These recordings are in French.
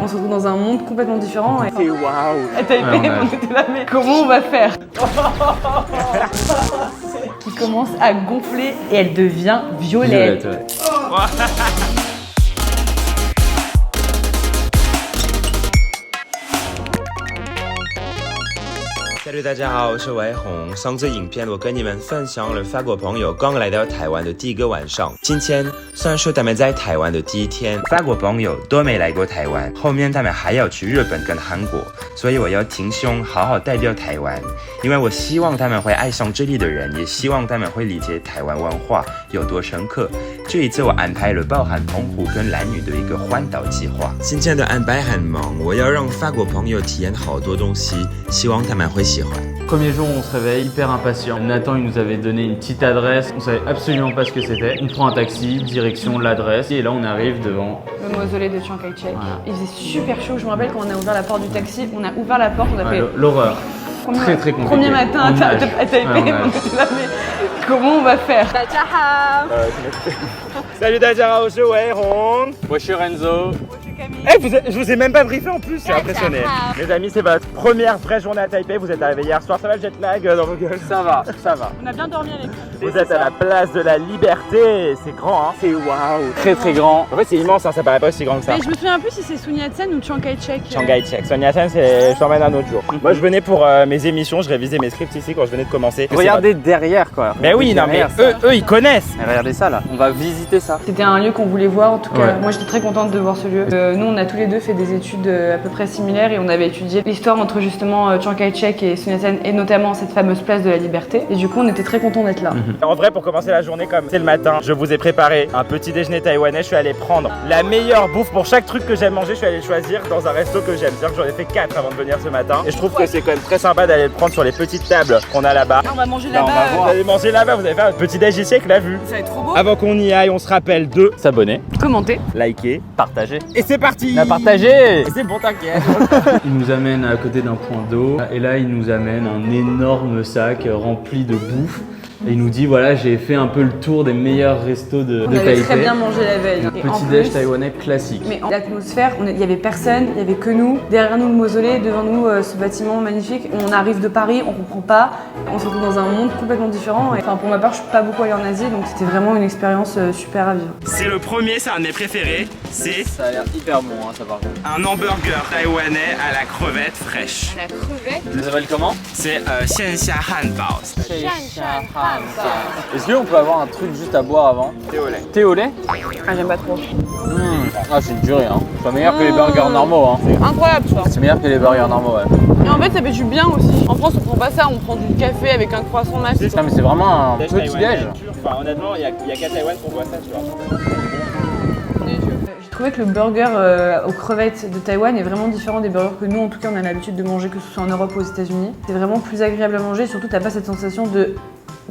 On se retrouve dans un monde complètement différent. Et... C'est waouh. À Taipei, on était là, mais comment on va faire? Qui commence à gonfler et elle devient violette. Ouais. Salut 大家好，我是维宏。上次影片我跟你们分享了法国朋友刚来到台湾的第一个晚上，今天算是他们在台湾的第一天。法国朋友都没来过台湾，后面他们还要去日本跟韩国，所以我要挺胸好好代表台湾，因为我希望他们会爱上这里的人，也希望他们会理解台湾文化有多深刻。这一次我安排了包含澎湖跟兰屿的一个环岛计划。今天的安排很忙，我要让法国朋友体验好多东西，希望他们会喜欢。Premier jour, on se réveille hyper impatient. Nathan, il nous avait donné une petite adresse. On savait absolument pas ce que c'était. On prend un taxi, direction l'adresse. Et là, on arrive devant le mausolée de Chiang Kai-shek. Voilà. Il faisait super chaud. Je me rappelle quand on a ouvert la porte du taxi, on a ouvert la porte, on a fait l'horreur. Très très compliqué. Premier matin à Taipei, on était là, mais comment on va faire? Salut 大家好，我是维宏。我是 Renzo. Je vous ai même pas briefé en plus, c'est impressionné. Les amis, c'est votre première vraie journée à Taipei. Vous êtes arrivés hier soir, ça va le jet lag dans vos gueules? Ça va, ça va. On a bien dormi avec vous. Vous êtes à la place de la Liberté. C'est grand, hein? C'est waouh. Très très grand. En fait, c'est immense, hein, ça paraît pas aussi grand que ça. Mais je me souviens plus si c'est Sun Yat-sen ou Chiang Kai-shek. Chiang Kai-shek. Sun Yat-sen, je t'emmène un autre jour. Moi, je venais pour mes émissions, je révisais mes scripts ici quand je venais de commencer. Regardez derrière quoi. Mais oui, non, mais eux, ils connaissent. Mais regardez ça là, on va visiter ça. C'était un lieu qu'on voulait voir, en tout cas. Moi, j'étais très contente de voir ce lieu. Nous, on a tous les deux fait des études à peu près similaires et on avait étudié l'histoire entre justement Chiang Kai-shek et Sun Yat-sen et notamment cette fameuse place de la Liberté. Et du coup, on était très contents d'être là. En vrai, pour commencer la journée comme c'est le matin, je vous ai préparé un petit déjeuner taïwanais. Je suis allé prendre la meilleure bouffe pour chaque truc que j'aime manger. Je suis allé choisir dans un resto que j'aime. C'est-à-dire que j'en ai fait 4 avant de venir ce matin. Et je trouve que c'est quand même très sympa d'aller le prendre sur les petites tables qu'on a là-bas. On va manger là-bas. Vous allez manger là-bas, vous allez faire un petit déj ici avec la vue. Ça va être trop beau. Avant qu'on y aille, on se rappelle de s'abonner, commenter, liker, partager. Et c'est parti. La partager. C'est bon, t'inquiète. Il nous amène à côté d'un point d'eau et là il nous amène un énorme sac rempli de bouffe et il nous dit voilà j'ai fait un peu le tour des meilleurs restos de Taipei. On avait très bien mangé la veille. Petit déj taïwanais classique. Mais l'atmosphère, il n'y avait personne, il n'y avait que nous. Derrière nous le mausolée, devant nous ce bâtiment magnifique. On arrive de Paris, on comprend pas. On se retrouve dans un monde complètement différent. Et, enfin pour ma part, je suis pas beaucoup allée en Asie, donc c'était vraiment une expérience super à vivre. C'est le premier, c'est un de mes préférés. C'est ça a l'air hyper bon hein, ça par contre. Un hamburger taïwanais à la crevette fraîche. La crevette. Ça s'appelle comment? C'est Xianxia Hanbao. Est-ce qu'on peut avoir un truc juste à boire avant? Thé au lait. Thé au lait? Ah j'aime pas trop. Ah c'est une durée hein. C'est meilleur que les burgers normaux hein. Incroyable ça. C'est meilleur que les burgers normaux ouais. Et en fait ça fait du bien aussi. En France on prend pas ça, on prend du café avec un croissant masque. Non mais c'est vraiment un petit déj. Enfin honnêtement il y a qu'à Taïwan qu'on voit ça tu vois. J'ai trouvé que le burger aux crevettes de Taïwan est vraiment différent des burgers que nous en tout cas on a l'habitude de manger, que ce soit en Europe ou aux États-Unis. C'est vraiment plus agréable à manger, surtout t'as pas cette sensation de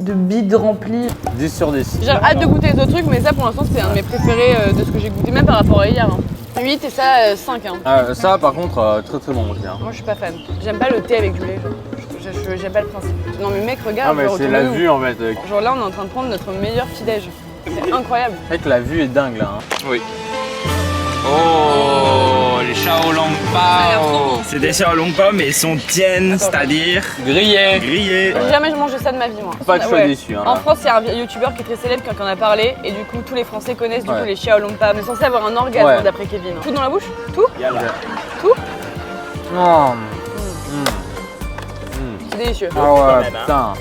bide rempli. 10 sur 10. J'ai hâte de goûter les autres trucs, mais ça pour l'instant c'est un de mes préférés de ce que j'ai goûté, même par rapport à hier. 8 et ça 5. Ça par contre très très bon aussi. Hein. Moi je suis pas fan. J'aime pas le thé avec du lait. J'aime pas le principe. Non mais mec regarde. Ah mais c'est la vue en fait. Genre là on est en train de prendre notre meilleur petit déj. C'est incroyable. En fait la vue est dingue là. Hein. Oui. Oh, les xiaolongbao. C'est des xiaolongbao mais ils sont tiennes, c'est-à-dire grillés. J'ai jamais mangé ça de ma vie moi. Pas que je sois déçu. Hein, en France il y a un youtubeur qui est très célèbre qui en a parlé et du coup tous les Français connaissent du coup les xiaolongbao. On est censé avoir un orgasme d'après Kevin. Tout dans la bouche? Tout? Tout? Non. C'est délicieux. Ah ouais putain.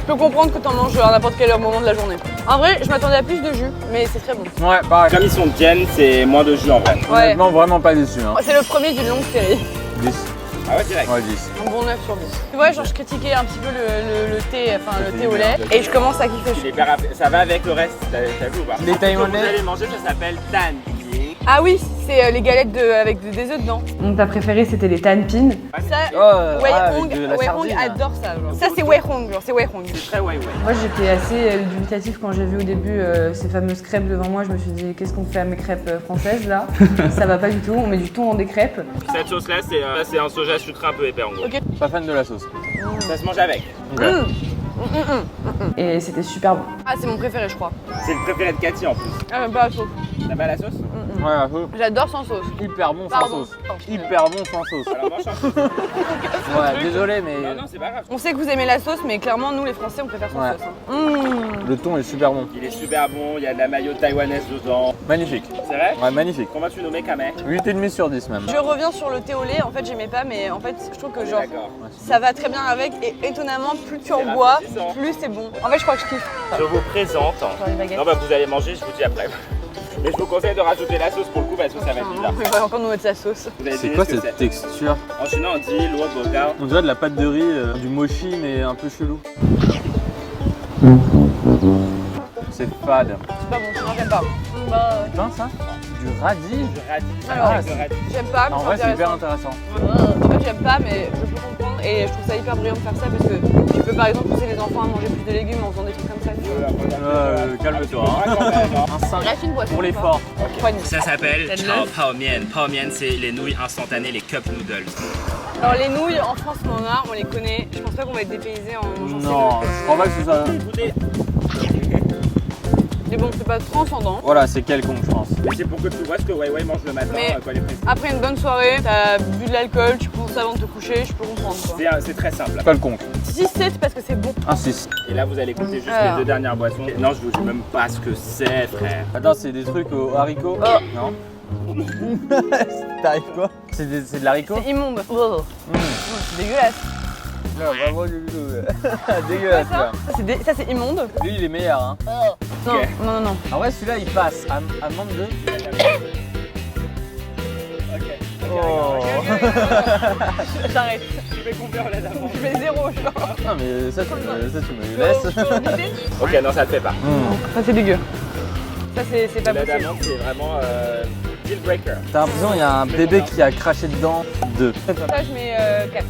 Je peux comprendre que t'en manges à n'importe quel moment de la journée. En vrai, je m'attendais à plus de jus, mais c'est très bon. Ouais, pareil. Comme ils sont tiennes, c'est moins de jus en vrai. Ouais. Honnêtement, vraiment pas déçu. Hein. C'est le premier d'une longue série. 10. Ah ouais, direct. Ouais, 10. Un bon 9 sur 10. Tu vois, genre je critiquais un petit peu le thé, enfin le thé au lait, et je commence à kiffer. Ça va avec le reste, t'as vu ou pas? Les Taïwanais. Vous allez manger, ça s'appelle tan. Ah oui, c'est les galettes avec des œufs dedans. Mon plat préféré c'était les tan pin. Ça, Wei Hong adore ça. Genre. Ça c'est Wei Hong, genre c'est Wei Hong. C'est très Wei. Moi j'étais assez dubitatif quand j'ai vu au début ces fameuses crêpes devant moi. Je me suis dit qu'est-ce qu'on fait à mes crêpes françaises là? Ça va pas du tout, on met du thon dans des crêpes. Cette sauce là c'est un soja sucré un peu épais en gros. Okay. Pas fan de la sauce. Ça se mange avec. Okay. Et c'était super bon. Ah, c'est mon préféré, je crois. C'est le préféré de Cathy en plus. Ah, même pas la sauce. T'as pas la sauce? Ouais, un peu. J'adore sans sauce. Hyper bon sans Pardon. sauce. Hyper bon sans sauce. Alors mange un peu. Ouais, désolé, mais Non, non, c'est pas grave. On sait que vous aimez la sauce, mais clairement, nous les Français, on préfère sans Ouais. sauce. Hein. le thon est super bon. Il est super bon, il y a de la mayo taïwanaise dedans. Magnifique. C'est vrai? Ouais, magnifique. Comment tu nommais Kameh? 8,5 sur 10 même. Je reviens sur le thé au lait. En fait, j'aimais pas, mais en fait, je trouve que genre D'accord. ça va très bien avec. Et étonnamment, plus tu en C'est bois, rafraîchissant. plus c'est bon. En fait, je crois que je kiffe. Je vous présente. Genre les baguettes. Non, bah vous allez manger, je vous dis après. Mais je vous conseille de rajouter la sauce pour le coup parce que ça va être bizarre. Il va encore nous mettre sa sauce. Vous allez C'est deviner quoi ce que cette texture? En chinois on dit l'eau de boca. On dirait de la pâte de riz, du mochi mais un peu chelou. C'est fade. C'est pas bon, sinon j'aime pas. Bah, Putain ça? Du radis? Du radis, ça Alors, avec le radis. j'aime pas, mais En vrai c'est hyper intéressant. intéressant. En fait, j'aime pas, mais je peux comprendre. Et je trouve ça hyper brillant de faire ça parce que tu peux par exemple pousser les enfants à manger plus de légumes en faisant des trucs comme ça. Tu vois. Calme-toi. Hein. Un 5 Reste une boisson. pour l'effort. Poigne. Ça s'appelle T'as de Chao l'œuf Pao Mian. Pao Mian c'est les nouilles instantanées, les cup noodles. Alors les nouilles en France, on en a, on les connaît. Je pense pas qu'on va être dépaysés en mangeant ces Non, nouilles. je crois pas que ce soit... Écoutez, Mais bon, c'est pas transcendant. Voilà, c'est quelconque je pense. mais c'est pour que tu vois ce que Wai Wai mange le matin Mais- quand il est pressé. Après une bonne soirée, t'as bu de l'alcool, tu prends ça avant de te coucher, je peux comprendre quoi. C'est très simple. Quelconque. Si c'est parce que c'est bon. Un 6. Et là vous allez goûter juste Alors. les 2 dernières boissons. Non, je vous dis même pas ce que c'est, frère. Attends, c'est des trucs aux haricots? Oh. Non. T'arrives quoi? C'est de l'haricot? C'est immonde. C'est dégueulasse. Non, vraiment du tout. Dégueulasse Ça, là. ça c'est immonde. Lui il est meilleur hein. Non, Ok. non, non. En vrai celui-là il passe. Amande 2. Oh. J'arrête. Tu fais combien la dame? Je fais 0, genre. Non mais ça tu me laisses. Ok, non, ça le fait pas. Ça c'est dégueu. Ça c'est pas La possible. d'amande c'est vraiment deal breaker. T'as l'impression qu'il y a un bébé qui a craché dedans. 2. Ça je mets 4.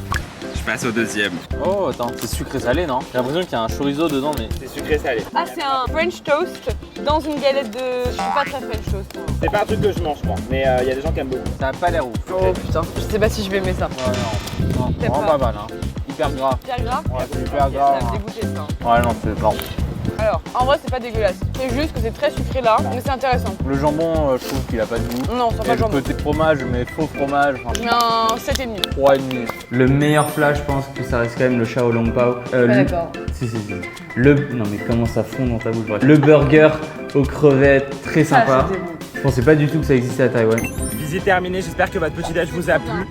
Je passe au deuxième. Oh attends, c'est sucré salé non? J'ai l'impression qu'il y a un chorizo dedans mais... C'est sucré salé. Ah c'est un French toast dans une galette de... Je suis pas très French toast. Moi. C'est pas un truc que je mange moi, mais il y a des gens qui aiment beaucoup. Ça a pas l'air ouf. Oh putain, je sais pas si je vais aimer ça. Ouais non, T'aimes vraiment pas pas mal hein. Hyper gras. Pierre gras. Ouais, c'est hyper Ça gras. va me dégoûter ça. Ouais non, c'est bon. Alors, en vrai c'est pas dégueulasse. C'est juste que c'est très sucré là, mais c'est intéressant. Le jambon, je trouve qu'il a pas de goût. Non, ça Et pas le jambon. côté fromage, mais faux fromage, Je mets un 7,5. 3,5. Le meilleur plat, je pense que ça reste quand même le Xiao Long Pao. D'accord. Si. Non mais comment ça fond dans ta bouche, bref. Le burger aux crevettes, très Ça, sympa. c'était bon. Je pensais pas du tout que ça existait à Taïwan. Visite terminée, j'espère que votre petit déj vous a plu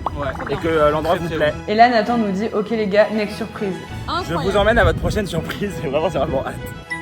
et que l'endroit vous plaît. Et là, Nathan nous dit, ok les gars, next surprise. Je vous emmène à votre prochaine surprise, c'est vraiment hâte.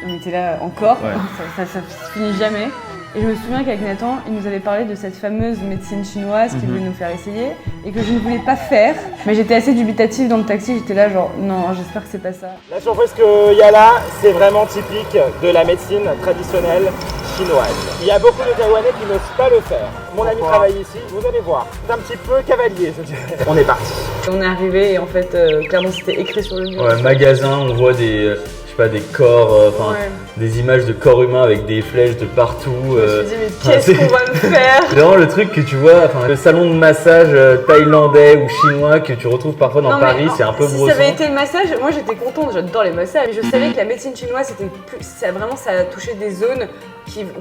On était là encore, Ouais. ça se finit jamais. Et je me souviens qu'avec Nathan, il nous avait parlé de cette fameuse médecine chinoise qu'il voulait nous faire essayer et que je ne voulais pas faire. Mais j'étais assez dubitative dans le taxi, j'étais là genre non, j'espère que c'est pas ça. La surprise qu'il y a là, c'est vraiment typique de la médecine traditionnelle chinoise. Il y a beaucoup de Taïwanais qui n'osent pas le faire. Mon ami travaille ici, vous allez voir. C'est un petit peu cavalier, je dirais. On est parti. On est arrivé et en fait, clairement c'était écrit sur le mur. Ouais, magasin, on voit des, je sais pas, des corps, enfin Ouais. des images de corps humains avec des flèches de partout. Je me suis dit mais qu'est-ce c'est- qu'on va me faire? C'est vraiment le truc que tu vois, enfin le salon de massage thaïlandais ou chinois que tu retrouves parfois dans Non, mais Paris, c'est un peu si brosson. ça avait été le massage, moi j'étais contente, j'adore les massages. Mais je savais que la médecine chinoise, c'était plus, ça vraiment ça a touché des zones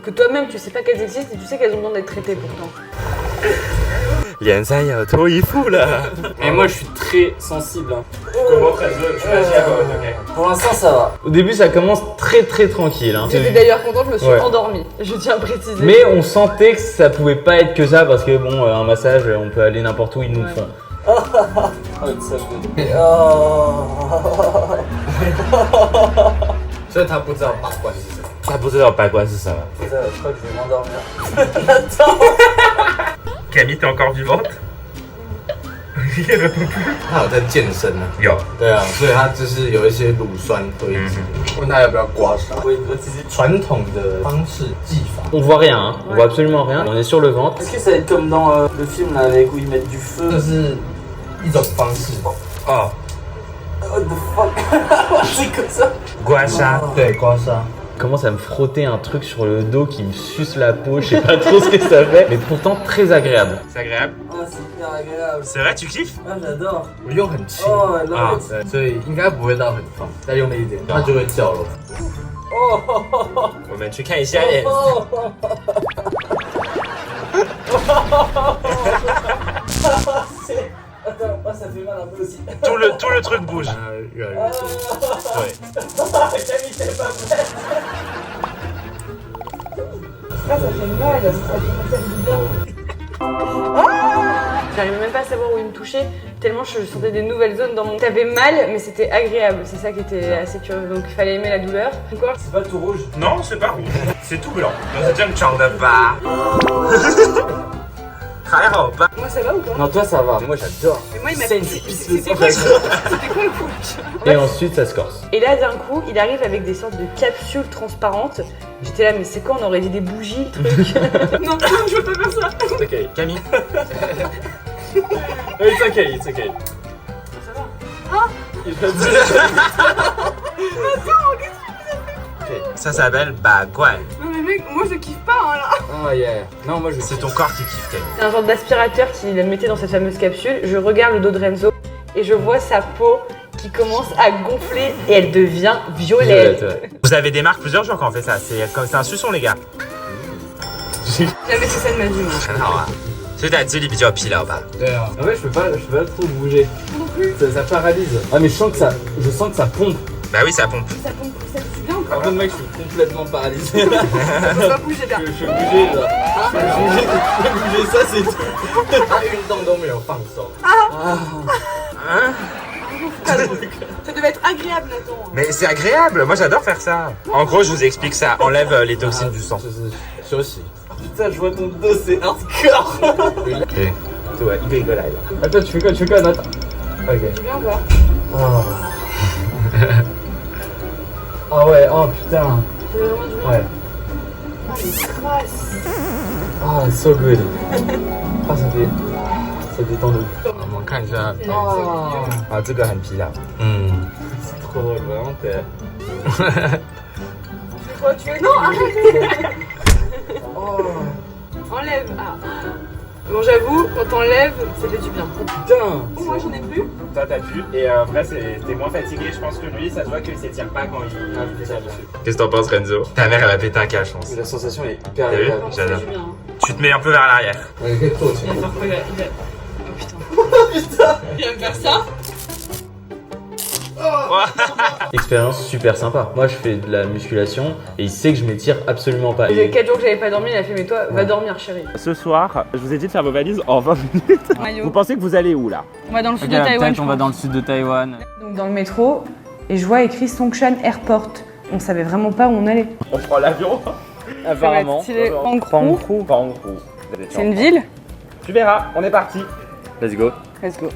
que toi-même tu sais pas qu'elles existent et tu sais qu'elles ont besoin d'être traitées pourtant. Et moi je suis très sensible. Hein. Comment très je réagis à votre ok. Pour l'instant ça va. Au début ça commence très tranquille. Hein. J'étais d'ailleurs contente, je me suis Ouais. endormie. Je tiens à préciser. Mais on sentait que ça pouvait pas être que ça parce que bon, un massage, on peut aller n'importe où, ils nous le font. Je crois que je vais m'endormir. Camille, t'es encore vivante? 他有在健身啊，有。对啊，所以他就是有一些乳酸会一直问他要不要刮痧。我其实传统的方式技法， On voit rien, hein. On voit absolument rien. On est sur le ventre. Est-ce que ça va être comme dans le film là avec où ils mettent du feu? 这是一种方式。哦， What the fuck? 这个是刮痧。对，刮痧。Il commence à me frotter un truc sur le dos qui me suce la peau, je sais pas trop ce que ça fait, mais pourtant très agréable. C'est agréable. Ah, c'est hyper agréable. C'est vrai, tu kiffes? Ah, j'adore.我用很轻 Oh, I love it. 所以应该不会到很痛，再用力一点，它就会掉了。我们去看一下脸。Attends, ça fait mal un peu aussi. Tout le truc bouge. 越来越多。对。 Camille, t'es pas prête. Ah, ça fait mal, ça fait J'arrivais même pas à savoir où il me touchait, tellement je sentais des nouvelles zones dans mon... T'avais mal, mais c'était agréable, c'est ça qui était assez curieux, donc il fallait aimer la douleur. Quoi? C'est pas tout rouge. Non, c'est pas rouge. C'est tout blanc. 是正常的吧？还好吧？ Moi ça va ou pas? Non, toi ça va. Moi j'adore. Mais moi il m'a C'est une fait... pisse C'était quoi le coup? Et ensuite ça se corse. Et là d'un coup, il arrive avec des sortes de capsules transparentes. J'étais là, mais c'est quoi? On aurait dit des bougies, le truc. Non, je veux pas faire ça. C'est ok. Camille. It's okay, it's okay. Ça va? Ça s'appelle bagouan. Non mais mec, moi je kiffe pas hein, là. Oh yeah. Non, moi je C'est ton corps qui kiffe, Camille. C'est un genre d'aspirateur qu'il mettait dans cette fameuse capsule. Je regarde le dos de Renzo et je vois sa peau qui commence à gonfler et elle devient violette. Ouais. Vous avez des marques plusieurs jours quand on fait ça. C'est un suçon, les gars. Jamais fait ça de ma vie moi. 很好啊。所以在这里比较疲劳吧？ Ouais, en fait, je peux pas trop bouger. Ça paralyse. Ah, mais je sens que ça pompe. Bah oui, ça pompe. Ça pompe, ça pue bien ou En fait, mec, je suis complètement paralysé. Ça va bouger bien. Je suis bougé là. Je vais bouger, ça c'est tout. 运动都没有放松。 Ça devait être agréable Nathan. Mais c'est agréable. Moi, j'adore faire ça. En gros, je vous explique ça. Enlève les toxines du sang. 休息。Putain, je vois ton dos, c'est hardcore. OK. 对，一个一个来了。 Attends, tu fais quoi, Nathan? Ok. Tu viens voir. Ah ouais, oh putain. C'est vraiment du bien. Ouais. Ah mais crasse. Ah, so good. Ah, ça détend de ouf. 我们看一下。哦。啊，这个很疲劳。C'est trop drôle, vraiment, t'es. Quoi, tu veux? Non, arrête. Enlève. Ah. Bon j'avoue, quand t'enlèves, ça fait du bien. Putain. Oh, moi j'en ai plus. Toi, t'as pu. Et après, t'es moins fatigué. Je pense que lui, ça se voit qu'il s'étire pas quand il fait ça dessus. Qu'est-ce que t'en penses, Renzo? Ta mère, elle va péter un câble, je pense. La sensation est hyper T'as vu? agréable. Ça fait J'adore. du bien. Tu te mets un peu vers l'arrière. Ouais, toi aussi. Il va faire quoi, il va... Oh putain. Il va me faire ça. Expérience super sympa. Moi je fais de la musculation et il sait que je m'étire absolument pas. Il y a 4 jours que j'avais pas dormi, il a fait mais toi, va dormir chérie. Ce soir, je vous ai dit de faire vos valises en 20 minutes. Maillot. Vous pensez que vous allez où là? On va dans le sud de Ok, Taïwan. peut-être je on va pense. dans le sud de Taïwan. Donc dans le métro, et je vois écrit Songshan Airport. On savait vraiment pas où on allait. On prend l'avion. Apparemment. C'est Pangkrou. Pangkrou. C'est une ville? Tu verras, on est parti. Let's go. Let's go.